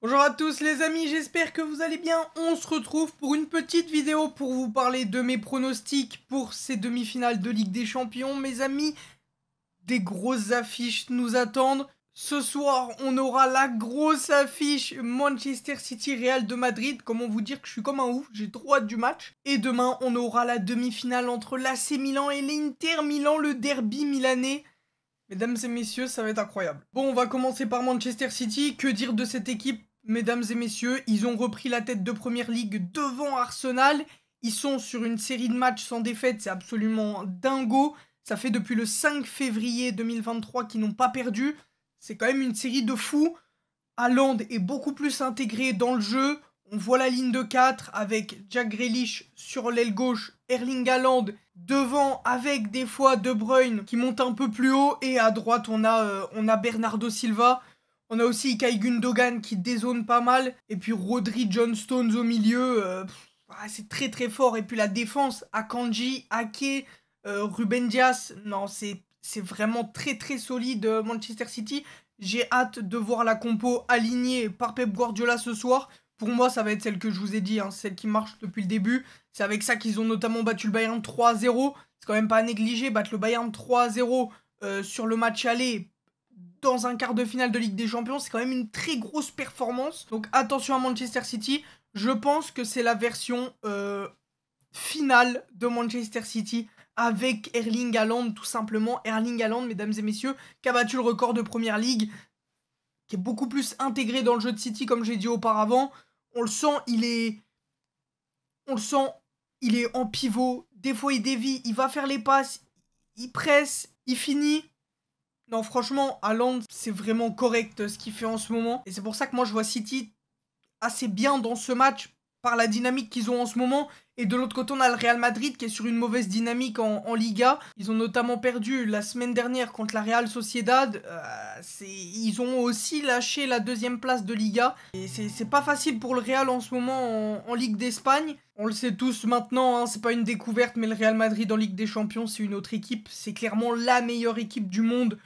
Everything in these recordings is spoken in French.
Bonjour à tous les amis, j'espère que vous allez bien. On se retrouve pour une petite vidéo pour vous parler de mes pronostics pour ces demi-finales de Ligue des Champions. Mes amis, des grosses affiches nous attendent. Ce soir, on aura la grosse affiche Manchester City-Real de Madrid. Comment vous dire que je suis comme un ouf, j'ai trop hâte du match. Et demain, on aura la demi-finale entre l'AC Milan et l'Inter Milan, le derby milanais. Mesdames et messieurs, ça va être incroyable. Bon, on va commencer par Manchester City. Que dire de cette équipe, mesdames et messieurs? Ils ont repris la tête de Première Ligue devant Arsenal. Ils sont sur une série de matchs sans défaite, c'est absolument dingo. Ça fait depuis le 5 février 2023 qu'ils n'ont pas perdu. C'est quand même une série de fous. Haaland est beaucoup plus intégré dans le jeu. On voit la ligne de 4 avec Jack Grealish sur l'aile gauche, Erling Haaland devant avec des fois De Bruyne qui monte un peu plus haut, et à droite on a Bernardo Silva. On a aussi Ilkay Gundogan qui dézone pas mal, et puis Rodri, John Stones au milieu. C'est très très fort. Et puis la défense, Akanji, Ake, Ruben Dias, non c'est vraiment très très solide Manchester City. J'ai hâte de voir la compo alignée par Pep Guardiola ce soir. Pour moi, ça va être celle que je vous ai dit, hein, celle qui marche depuis le début. C'est avec ça qu'ils ont notamment battu le Bayern 3-0. C'est quand même pas à négliger, battre le Bayern 3-0 sur le match aller dans un quart de finale de Ligue des Champions, c'est quand même une très grosse performance. Donc attention à Manchester City. Je pense que c'est la version finale de Manchester City avec Erling Haaland, tout simplement. Erling Haaland, mesdames et messieurs, qui a battu le record de Première Ligue, qui est beaucoup plus intégré dans le jeu de City, comme j'ai dit auparavant. On le sent, il est en pivot. Des fois, il dévie, il va faire les passes, il presse, il finit. Non, franchement, Haaland, c'est vraiment correct ce qu'il fait en ce moment. Et c'est pour ça que moi, je vois City assez bien dans ce match par la dynamique qu'ils ont en ce moment. Et de l'autre côté, on a le Real Madrid qui est sur une mauvaise dynamique en Liga. Ils ont notamment perdu la semaine dernière contre la Real Sociedad. Ils ont aussi lâché la deuxième place de Liga. Et c'est pas facile pour le Real en ce moment en Ligue d'Espagne. On le sait tous maintenant, hein, c'est pas une découverte, mais le Real Madrid en Ligue des Champions, c'est une autre équipe. C'est clairement la meilleure équipe du monde.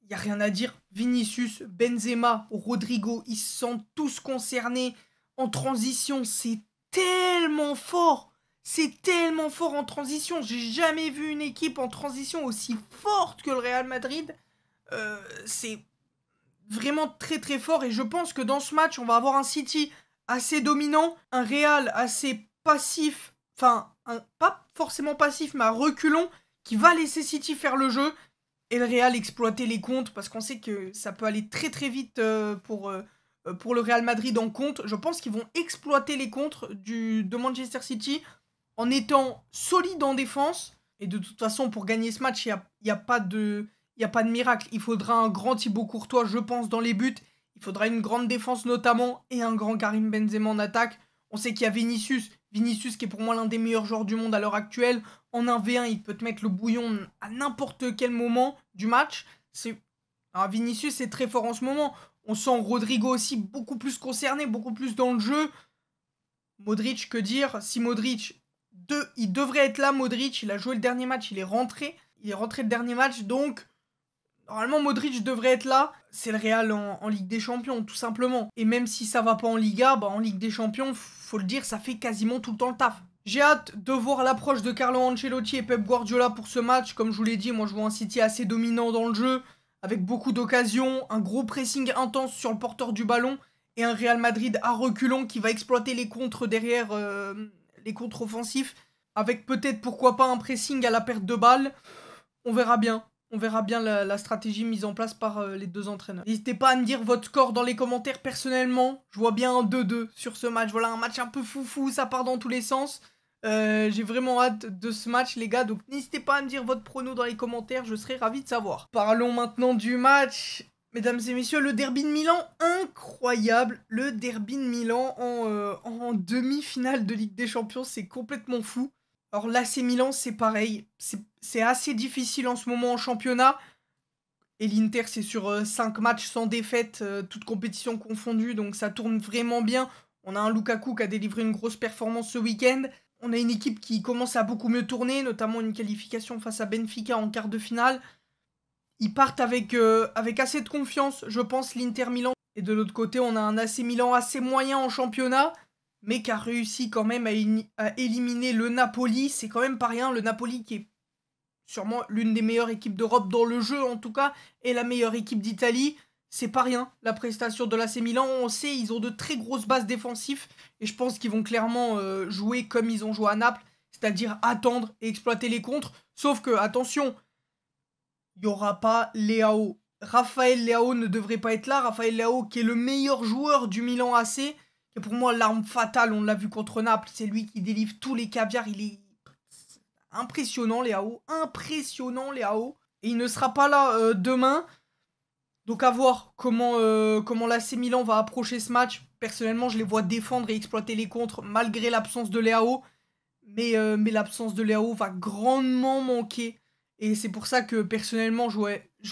Il n'y a rien à dire. Vinicius, Benzema, Rodrigo, ils se sentent tous concernés. En transition, c'est tellement fort. C'est tellement fort en transition. J'ai jamais vu une équipe en transition aussi forte que le Real Madrid. C'est vraiment très très fort. Et je pense que dans ce match, on va avoir un City assez dominant, un Real assez passif. Enfin, pas forcément passif, mais à reculons, qui va laisser City faire le jeu. Et le Real exploiter les contres, parce qu'on sait que ça peut aller très très vite pour le Real Madrid en contre. Je pense qu'ils vont exploiter les contres de Manchester City en étant solides en défense. Et de toute façon, pour gagner ce match, il n'y a pas de miracle. Il faudra un grand Thibaut Courtois, je pense, dans les buts. Il faudra une grande défense notamment et un grand Karim Benzema en attaque. On sait qu'il y a Vinicius. Vinicius qui est pour moi l'un des meilleurs joueurs du monde à l'heure actuelle. En 1v1, il peut te mettre le bouillon à n'importe quel moment du match. Alors, Vinicius, c'est très fort en ce moment. On sent Rodrigo aussi beaucoup plus concerné, beaucoup plus dans le jeu. Modric, que dire? Si Modric, il devrait être là, Modric. Il a joué le dernier match, il est rentré. Il est rentré le dernier match, donc normalement Modric devrait être là. C'est le Real en Ligue des Champions, tout simplement. Et même si ça va pas en Liga, en Ligue des Champions, faut le dire, ça fait quasiment tout le temps le taf. J'ai hâte de voir l'approche de Carlo Ancelotti et Pep Guardiola pour ce match. Comme je vous l'ai dit, moi je vois un City assez dominant dans le jeu, avec beaucoup d'occasions, un gros pressing intense sur le porteur du ballon, et un Real Madrid à reculons qui va exploiter les contres derrière, les contres offensifs, avec peut-être pourquoi pas un pressing à la perte de balle. On verra bien. On verra bien la stratégie mise en place par les deux entraîneurs. N'hésitez pas à me dire votre score dans les commentaires. Personnellement, je vois bien un 2-2 sur ce match. Voilà, un match un peu foufou, ça part dans tous les sens. J'ai vraiment hâte de ce match, les gars. Donc n'hésitez pas à me dire votre prono dans les commentaires, je serai ravi de savoir. Parlons maintenant du match. Mesdames et messieurs, le derby de Milan, incroyable. Le derby de Milan en demi-finale de Ligue des Champions, c'est complètement fou. Alors l'AC Milan, c'est pareil. C'est assez difficile en ce moment en championnat. Et l'Inter, c'est sur 5 matchs sans défaite, toutes compétitions confondues. Donc ça tourne vraiment bien. On a un Lukaku qui a délivré une grosse performance ce week-end. On a une équipe qui commence à beaucoup mieux tourner, notamment une qualification face à Benfica en quart de finale. Ils partent avec assez de confiance, je pense, l'Inter Milan. Et de l'autre côté, on a un AC Milan assez moyen en championnat, mais qui a réussi quand même à éliminer le Napoli. C'est quand même pas rien, le Napoli qui est sûrement l'une des meilleures équipes d'Europe dans le jeu en tout cas, et la meilleure équipe d'Italie. C'est pas rien, la prestation de l'AC Milan. On sait, ils ont de très grosses bases défensives, et je pense qu'ils vont clairement jouer comme ils ont joué à Naples, c'est-à-dire attendre et exploiter les contres. Sauf que, attention, il n'y aura pas Leao. Raphaël Leao ne devrait pas être là. Raphaël Leao qui est le meilleur joueur du Milan AC, qui est pour moi l'arme fatale, on l'a vu contre Naples. C'est lui qui délivre tous les caviars, il est impressionnant Leao, impressionnant Leao. Et il ne sera pas là demain. Donc à voir comment l'AC Milan va approcher ce match. Personnellement, je les vois défendre et exploiter les contres malgré l'absence de Leao. Mais l'absence de Leao va grandement manquer. Et c'est pour ça que personnellement, je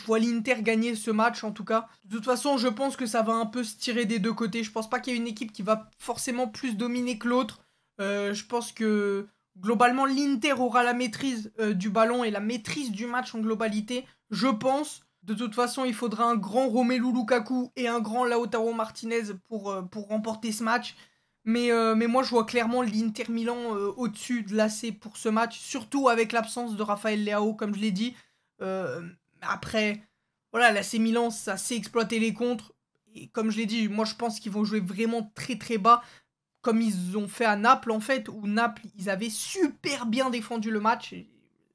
vois l'Inter gagner ce match en tout cas. De toute façon, je pense que ça va un peu se tirer des deux côtés. Je pense pas qu'il y ait une équipe qui va forcément plus dominer que l'autre. Je pense que globalement, l'Inter aura la maîtrise du ballon et la maîtrise du match en globalité. Je pense. De toute façon, il faudra un grand Romelu Lukaku et un grand Lautaro Martinez pour remporter ce match. Mais moi, je vois clairement l'Inter Milan au-dessus de l'AC pour ce match, surtout avec l'absence de Raphaël Leao, comme je l'ai dit. Après, voilà, l'AC Milan, ça sait exploiter les contres. Et comme je l'ai dit, moi, je pense qu'ils vont jouer vraiment très très bas, comme ils ont fait à Naples, en fait, où Naples, ils avaient super bien défendu le match.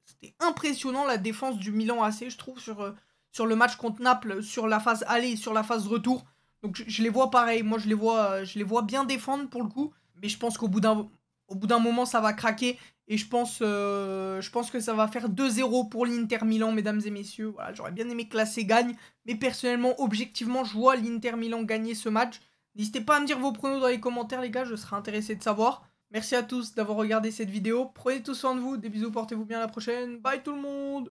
C'était impressionnant la défense du Milan AC, je trouve, sur le match contre Naples, sur la phase aller et sur la phase retour. Donc je les vois pareil, moi je les vois bien défendre pour le coup, mais je pense qu'au bout d'un moment ça va craquer et je pense que ça va faire 2-0 pour l'Inter Milan, mesdames et messieurs. Voilà, j'aurais bien aimé que l'AC gagne, mais personnellement, objectivement, je vois l'Inter Milan gagner ce match. N'hésitez pas à me dire vos pronos dans les commentaires les gars, je serais intéressé de savoir. Merci à tous d'avoir regardé cette vidéo, prenez tous soin de vous, des bisous, portez-vous bien, à la prochaine, bye tout le monde.